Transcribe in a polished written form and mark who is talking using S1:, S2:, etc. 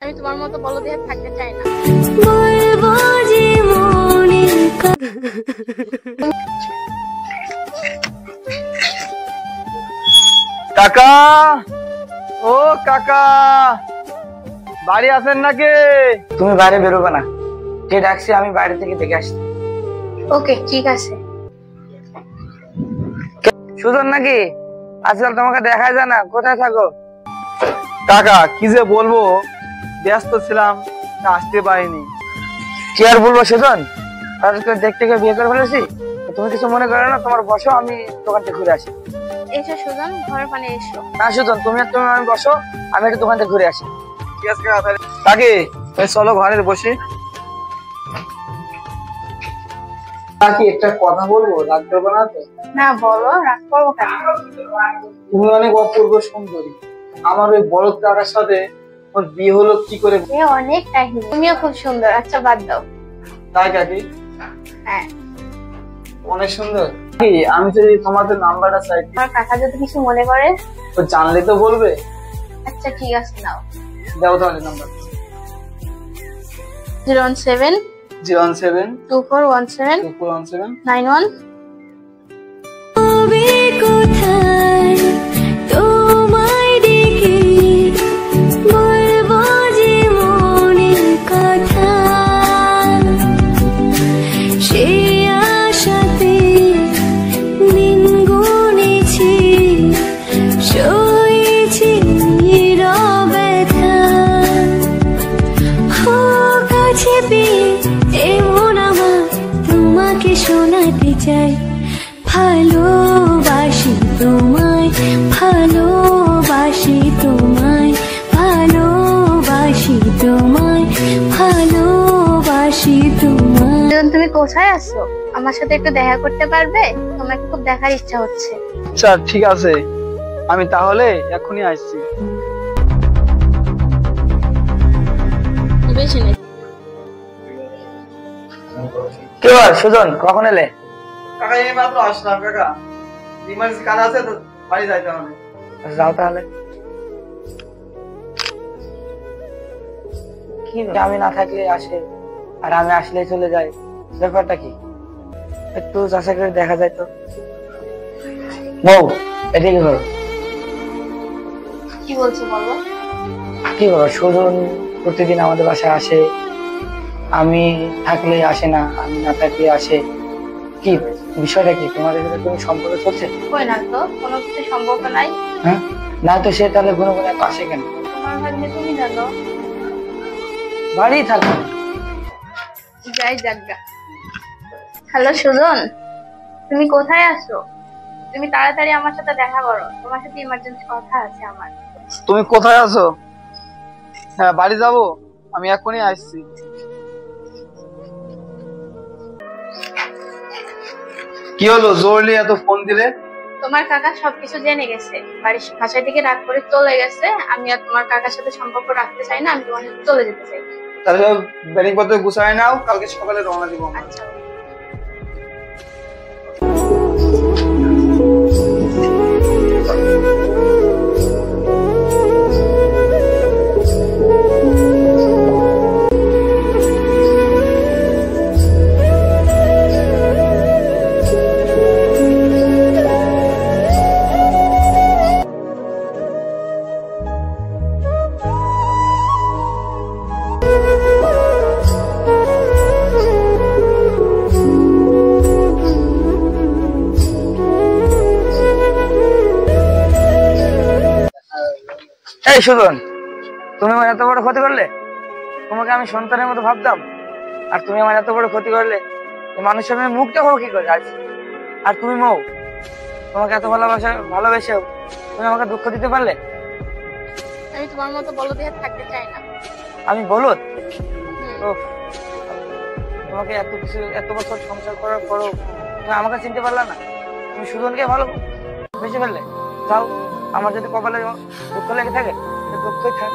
S1: আমি তোমার মতো বলদ হয়ে থাকতে চাই না।
S2: কাকা, ও কাকা, বাড়ি আছেন নাকি? তুমি বাইরে বেরোবে না, যে ডাকছি আমি বাইরে থেকে দেখে আসছি।
S1: ওকে, ঠিক আছে।
S2: সুজন নাকি? আজকাল তোমাকে দেখা যায় না, কোথায় থাকো? কাকা কি যে বলবো, ব্যস্ত ছিলাম, আসতে পারিনি। কি আর বলবো সুজন, দেখতে গিয়ে বিয়ে করে ফেলেছি। তুমি কিছু মনে করো না, তোমার বসো, আমি দোকান থেকে ঘুরে আসি।
S1: এসো সুজন, ঘরের পানে এসো।
S2: না সুজন, তুমি আমি বসো, আমি একটু দোকান থেকে ঘুরে আসি। ঠিক আছে কাকি, চলো ঘরে বসি। কাকি একটা কথা বলবো, রাগ করবো না তো?
S1: না বলো, রাগ করবো কেন?
S2: তুমি অনেক অপূর্ব সুন্দরী, আমার ওই বলদ কাকার সাথে ওর বিয়ে হলো কি করে?
S1: অনেক কাহিনী, তুমিও খুব সুন্দর। আচ্ছা বাদ দাও।
S2: তাই কাকি?
S1: হ্যাঁ
S2: অনেক সুন্দর। আমি যদি তোমাদের নাম্বারটা চাই,
S1: আমার কাকা যদি কিছু মনে করে?
S2: তো জানলে তো বলবে।
S1: আচ্ছা ঠিক আছে, নাও।
S2: দাও তাহলে নাম্বার।
S1: 017
S2: 017
S1: 2417
S2: 2417
S1: 91।
S3: শোনাতে চাই ভালোবাসি তোমায়, ভালোবাসি তোমায়, ভালোবাসি তোমায়, ভালোবাসি তোমায়।
S1: তুমি কোথায় আছো? আমার সাথে একটু দেখা করতে পারবে? তোমাকে খুব দেখার ইচ্ছা হচ্ছে।
S2: আচ্ছা ঠিক আছে, আমি তাহলে এখনই আসছি।
S1: বেশি নেই।
S2: কি বল সুজন, কখন এলে? কাকা এই মাত্র আসলাম। কাকা ইমার্জেন্সি কাজ আছে তো, বাড়ি যাইতে হবে। যাও তাহলে। কি আমি না থাকলে আসে, আর আমি আসলে চলে যাই, ব্যাপারটা কি? একটু চাষা করে দেখা যায় তো। বউ এটা কি করো?
S1: কি বলছো বলো?
S2: কি করো? সুজন প্রতিদিন আমাদের বাসায় আসে, আমি থাকলে আসে না, আমি না থাকলে আসে। কি বিষয়টা কি? তোমাদের কোনো সম্পর্ক চলছে?
S1: কই না তো, কোনো কিছু সম্পর্ক নাই।
S2: হ্যাঁ না তো, সে তাহলে গুনো গুনে আসে কেন?
S1: তোমার ভাগ্নে তুমি জানো।
S2: বাড়ি থাকো,
S1: যাই জায়গা। হ্যালো সুজন, তুমি কোথায় আছো? তুমি তাড়াতাড়ি আমার সাথে দেখা করো, তোমার সাথে ইমার্জেন্সি কথা আছে আমার।
S2: তুমি কোথায় আছো? হ্যাঁ বাড়ি যাব, আমি এখনই আসছি। কি হলো, জোরলি এত ফোন দিলে?
S1: তোমার কাকা সবকিছু জেনে গেছে, বাড়ির বাসায় থেকে রাগ করে চলে গেছে। আমি আর তোমার কাকার সাথে সম্পর্ক রাখতে চাই না, আমি তোমার সাথে চলে যেতে চাই।
S2: তাহলে ব্যাগ পত্র গুছায় নাও, কালকে সকালে রওনা দিব।
S1: আচ্ছা।
S2: এই সুজন, তুমি আমার এত বড় ক্ষতি করলে। তোমাকে আমি সন্তানের মতো ভাবতাম, আর তুমি আমার এত বড় ক্ষতি করলে। মানুষের মুখটা হবো কি করে আজ? আর তুমি মৌ, তোমাকে এত ভালোবেসেও তুমি আমাকে দুঃখ দিতে পারলে।
S1: আমি তোমার মতো বলদ হয়ে থাকতে চাই না।
S2: আমি বলদ? তোমাকে এত কিছু, এত বছর সংসার করার পরও তুমি আমাকে চিনতে পারলে না। তুমি সুজনকে ভালো বেশি ফেললে। যাও, আমার যদি কপালে দুঃখ লেগে থাকে, দুঃখই থাক।